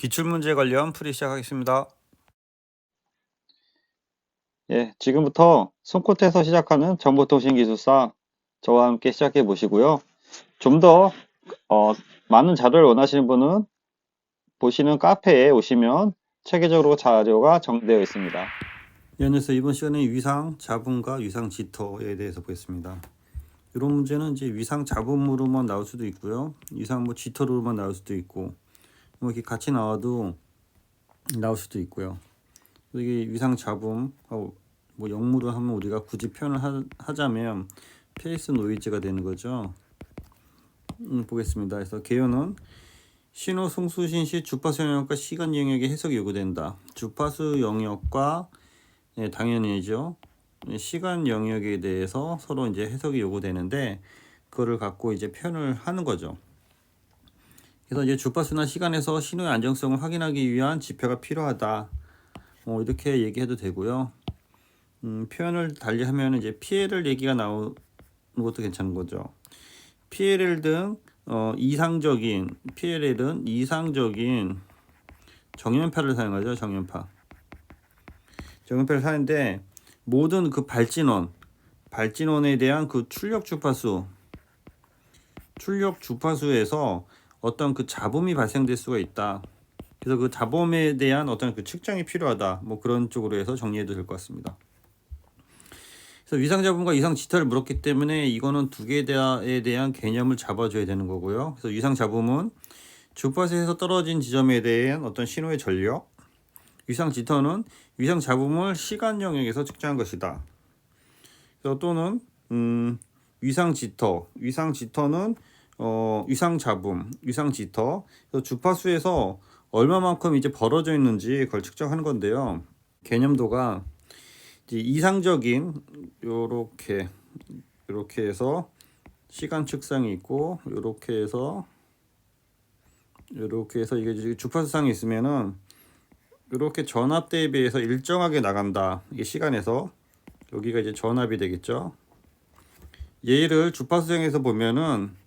기출문제 관련 풀이 시작하겠습니다. 지금부터 손끝에서 시작하는 정보통신기술사 저와 함께 시작해 보시고요. 좀 더 많은 자료를 원하시는 분은 보시는 카페에 오시면 체계적으로 자료가 정리되어 있습니다. 연에서 이번 시간에 위상 잡음과 위상 지터에 대해서 보겠습니다. 이런 문제는 이제 위상 잡음으로만 나올 수도 있고요. 위상 지터로만 나올 수도 있고, 이렇게 같이 나와도 나올 수도 있고요. 이게 위상 잡음, 영무를 하면 우리가 굳이 표현을 하자면 페이스 노이즈가 되는 거죠. 보겠습니다. 그래서 개요는 신호 송수신 시 주파수 영역과 시간 영역의 해석이 요구된다. 주파수 영역과 당연히죠. 시간 영역에 대해서 서로 이제 해석이 요구되는데 그거를 갖고 이제 표현을 하는 거죠. 그래서 이제 주파수나 시간에서 신호의 안정성을 확인하기 위한 지표가 필요하다. 이렇게 얘기해도 되고요. 표현을 달리하면 이제 PLL 얘기가 나오는 것도 괜찮은 거죠. PLL 등 PLL은 이상적인 정연파를 사용하죠. 정연파를 사는데 모든 그 발진원에 대한 그 출력 주파수에서 어떤 그 잡음이 발생될 수가 있다. 그래서 그 잡음에 대한 어떤 그 측정이 필요하다. 그런 쪽으로 해서 정리해도 될 것 같습니다. 그래서 위상 잡음과 이상 지터를 물었기 때문에 이거는 두 개에 대한 개념을 잡아줘야 되는 거고요. 그래서 위상 잡음은 주파수에서 떨어진 지점에 대한 어떤 신호의 전력, 위상 지터는 위상 잡음을 시간 영역에서 측정한 것이다. 그래서 또는 위상 지터는 위상 잡음, 위상 지터, 주파수에서 얼마만큼 이제 벌어져 있는지 그걸 측정하는 건데요. 개념도가 이제 이상적인 요렇게 해서 시간 측상이 있고 요렇게 해서 이게 주파수상이 있으면은 이렇게 전압 대비해서 일정하게 나간다. 이게 시간에서 여기가 이제 전압이 되겠죠. 얘를 주파수형에서 보면은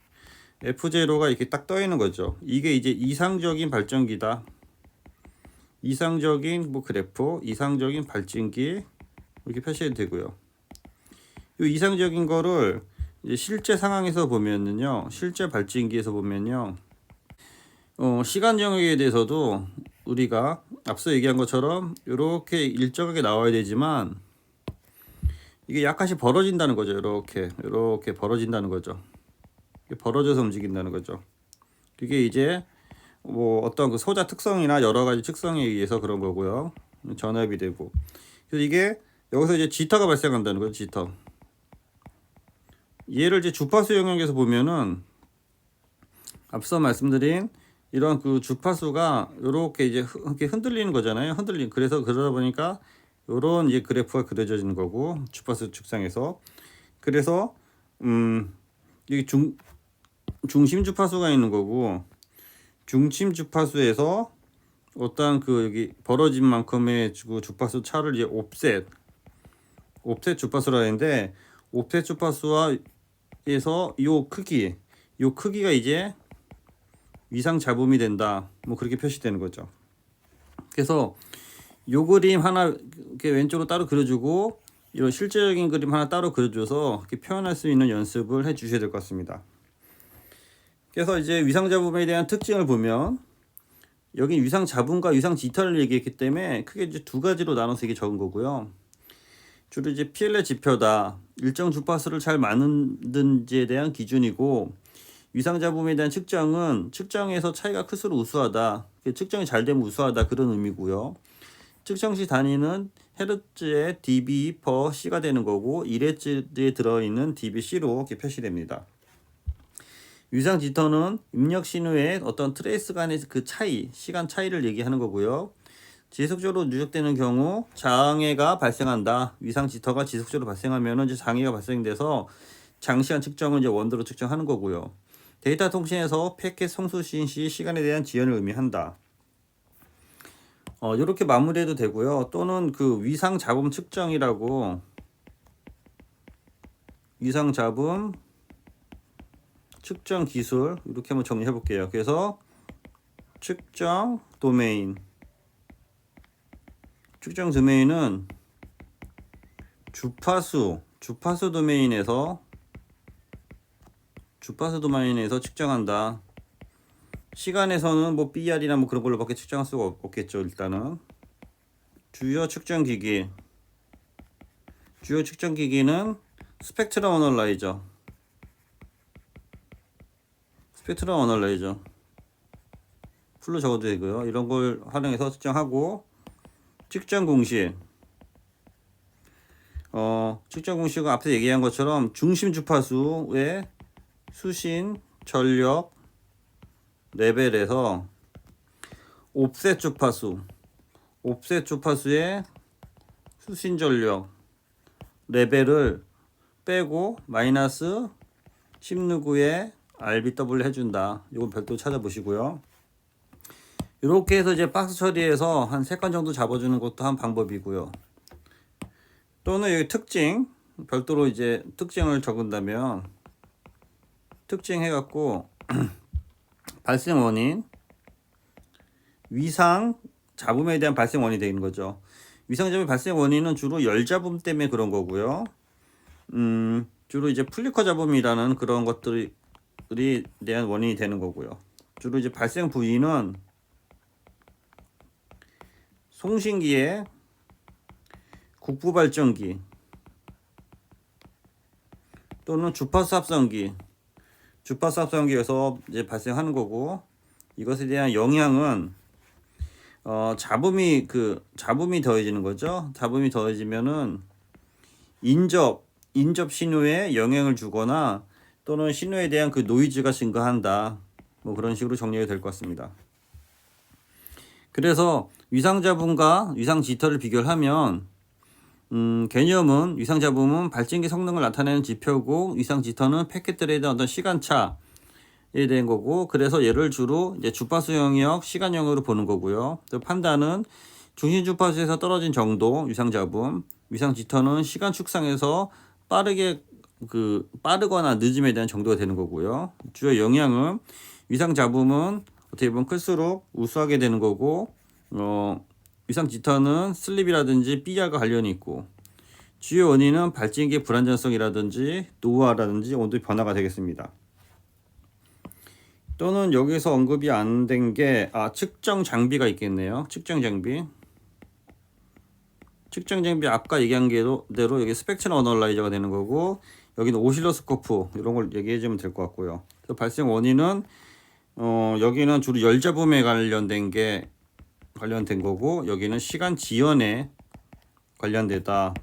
F0가 이렇게 딱 떠 있는 거죠. 이게 이제 이상적인 발전기다. 이상적인 그래프, 이상적인 발진기 이렇게 표시해도 되고요. 이 이상적인 거를 이제 실제 상황에서 보면은요, 실제 발진기에서 보면요, 시간 영역에 대해서도 우리가 앞서 얘기한 것처럼 이렇게 일정하게 나와야 되지만 이게 약간씩 벌어진다는 거죠. 이렇게 벌어진다는 거죠. 벌어져서 움직인다는 거죠. 그게 이제 어떤 그 소자 특성이나 여러 가지 특성에 의해서 그런 거고요. 전압이 되고. 그래서 이게 여기서 이제 지터가 발생한다는 거죠. 지터. 얘를 이제 주파수 영역에서 보면은 앞서 말씀드린 이런 그 주파수가 이렇게 이제 흔들리는 거잖아요. 그래서 그러다 보니까 이런 이제 그래프가 그려지는 거고 주파수 측상에서. 그래서 여기 중심 주파수가 있는 거고 중심 주파수에서 어떤 그 여기 벌어진 만큼의 주파수 차를 이제 옵셋 주파수라 하는데 옵셋 주파수와 에서 요 크기가 이제 위상 잡음이 된다. 그렇게 표시되는 거죠. 그래서 요 그림 하나 이렇게 왼쪽으로 따로 그려주고 이런 실제적인 그림 하나 따로 그려줘서 이렇게 표현할 수 있는 연습을 해 주셔야 될 것 같습니다. 그래서 이제 위상 잡음에 대한 특징을 보면 여기 위상 잡음과 위상 지터를 얘기했기 때문에 크게 이제 두 가지로 나눠서 이게 적은 거고요. 주로 이제 PLL 지표다. 일정 주파수를 잘 만드는지에 대한 기준이고 위상 잡음에 대한 측정은 측정에서 차이가 클수록 우수하다. 측정이 잘 되면 우수하다 그런 의미고요. 측정 시 단위는 헤르츠의 dB/C가 되는 거고 1Hz에 들어있는 dBC로 이렇게 표시됩니다. 위상 지터는 입력 신호의 어떤 트레이스 간의 그 시간 차이를 얘기하는 거고요. 지속적으로 누적되는 경우 장애가 발생한다. 위상 지터가 지속적으로 발생하면 이제 장애가 발생돼서 장시간 측정을 이제 원도로 측정하는 거고요. 데이터 통신에서 패킷 송수신 시 시간에 대한 지연을 의미한다. 이렇게 마무리해도 되고요. 또는 그 위상 잡음 측정이라고 위상 잡음 측정 기술 이렇게 한번 정리해 볼게요. 그래서 측정 도메인. 측정 도메인은 주파수 도메인에서 측정한다. 시간에서는 뭐 BR이나 뭐 그런 걸로밖에 측정할 수가 없겠죠. 일단은 주요 측정기기는 스펙트럼 어널라이저. 풀로 적어도 되고요. 이런 걸 활용해서 측정하고, 측정 공식. 측정 공식은 앞서 얘기한 것처럼 중심 주파수의 수신, 전력, 레벨에서 옵셋 주파수의 수신 전력, 레벨을 빼고 마이너스 16의 RBW 해준다. 이건 별도 찾아보시고요. 이렇게 해서 이제 박스 처리해서 한 3건 정도 잡아주는 것도 한 방법이고요. 또는 여기 특징, 별도로 이제 특징을 적은다면, 특징 해갖고 발생 원인, 위상 잡음에 대한 발생 원인이 되는 거죠. 위상 잡음 발생 원인은 주로 열 잡음 때문에 그런 거고요. 주로 이제 플리커 잡음이라는 그런 것들이 대한 원인이 되는 거고요. 주로 이제 발생 부위는 송신기의 국부 발전기 또는 주파수 합성기에서 이제 발생하는 거고, 이것에 대한 영향은 잡음이 더해지는 거죠. 잡음이 더해지면은 인접 신호에 영향을 주거나 또는 신호에 대한 그 노이즈가 증가한다. 뭐 그런 식으로 정리가 될 것 같습니다. 그래서 위상 잡음과 위상 지터를 비교를 하면 개념은 위상 잡음은 발전기 성능을 나타내는 지표고, 위상 지터는 패킷들에 대한 어떤 시간차에 대한 거고, 그래서 얘를 주로 이제 주파수 영역, 시간 영역으로 보는 거고요. 또 판단은 중심 주파수에서 떨어진 정도, 위상 잡음, 위상 지터는 시간 축상에서 빠르거나 늦음에 대한 정도가 되는 거고요. 주요 영향은 위상 잡음은 어떻게 보면 클수록 우수하게 되는 거고, 위상 지터는 슬립이라든지 BR과 관련이 있고, 주요 원인은 발전기의 불안전성이라든지 노후화라든지 온도 변화가 되겠습니다. 또는 여기서 언급이 안 된 게 측정 장비가 있겠네요. 측정 장비 아까 얘기한 대로 여기 스펙트럼 어널라이저가 되는 거고, 여기는 오실로스코프 이런 걸 얘기해 주면 될 것 같고요. 그래서 발생 원인은 여기는 주로 열 잡음에 관련된 거고, 여기는 시간 지연에 관련되다.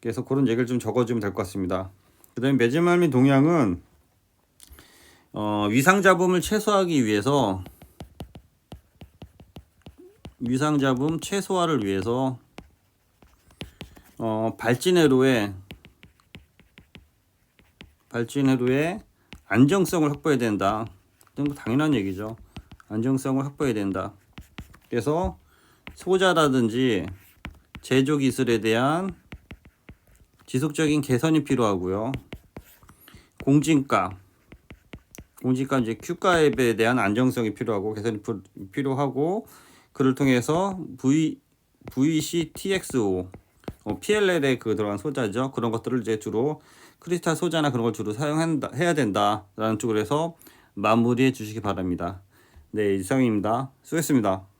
그래서 그런 얘기를 좀 적어주면 될 것 같습니다. 그 다음에 매지말 및 동향은 위상 잡음을 최소화하기 위해서, 위상 잡음 최소화를 위해서 발진 회로의 안정성을 확보해야 된다. 이건 당연한 얘기죠. 안정성을 확보해야 된다. 그래서 소자라든지 제조 기술에 대한 지속적인 개선이 필요하고요. 공진가 이제 Q가에 대한 안정성이 필요하고 개선이 필요하고, 그를 통해서 VCTXO PLL에 들어간 소자죠. 그런 것들을 이제 주로 크리스탈 소자나 그런 걸 주로 해야 된다라는 쪽으로 해서 마무리해 주시기 바랍니다. 네, 이상입니다. 수고했습니다.